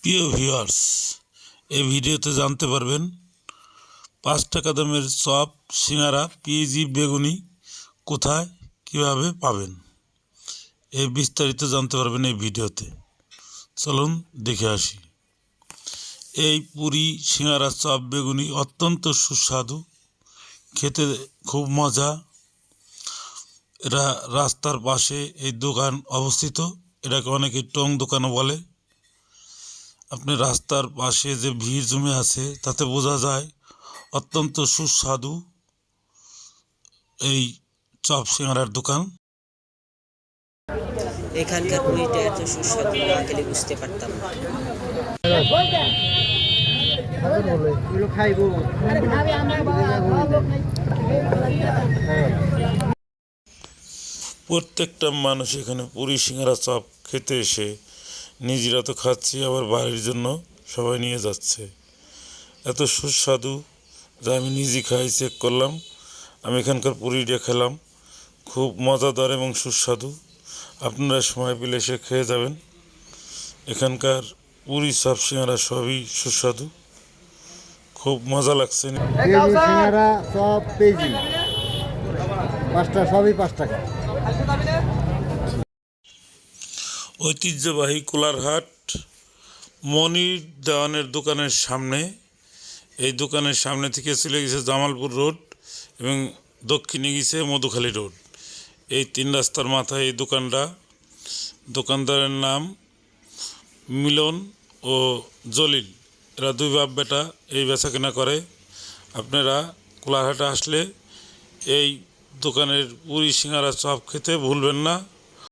প্রিয় ভিউয়ার্স, এই ভিডিওতে জানতে পারবেন 5 টাকা দামের চপ, সিঙ্গারা, পেঁয়াজি, বেগুনি কোথায় কিভাবে পাবেন, এই বিস্তারিত জানতে পারবেন এই ভিডিওতে। চলুন দেখে আসি। এই পুরি, সিঙ্গারা, চপ, বেগুনি অত্যন্ত সুস্বাদু, খেতে খুব মজা। এটা রাস্তার পাশে এই দোকান অবস্থিত। এটাকে অনেকে টং দোকানও বলে। আপনি রাস্তার পাশে যে ভিড় জমে আছে তাতে বোঝা যায় অত্যন্ত সুস্বাদু এই চপ সিঙ্গারার দোকান। এখানকার পুরিটা এত সুস্বাদু না খেলে বুঝতে পারতাম না। প্রত্যেকটা মানুষ এখানে পুরি, সিঙ্গারা, চপ খেতে এসে নিজেরা তো খাচ্ছি, আবার বাড়ির জন্য সবাই নিয়ে যাচ্ছে। এত সুস্বাদু যা আমি নিজে খাই, চেক করলাম। আমি এখানকার পুরিটা খেলাম, খুব মজাদার এবং সুস্বাদু। আপনারা সময় পেলে এসে খেয়ে যাবেন। এখানকার পুরি, চপ, সিঙ্গারা সবই সুস্বাদু, খুব মজা লাগছে। সিঙ্গারা সব পেজি 5টা, সবই 5 টাকা। ঐতিহ্যবাহী কোলারহাট মনির দেওয়ানের দোকানের সামনে, এই দোকানের সামনে থেকে চলে গেছে জামালপুর রোড এবং দক্ষিণে গেছে মধুখালী রোড। এই 3 রাস্তার মাথায় এই দোকানটা। দোকানদারের নাম মিলন ও জলিল। এরা 2 বাপ বেটা এই বেচা কেনা করে। আপনারা কোলারহাটে আসলে এই দোকানের পুরি, সিঙ্গারা, চপ খেতে ভুলবেন না।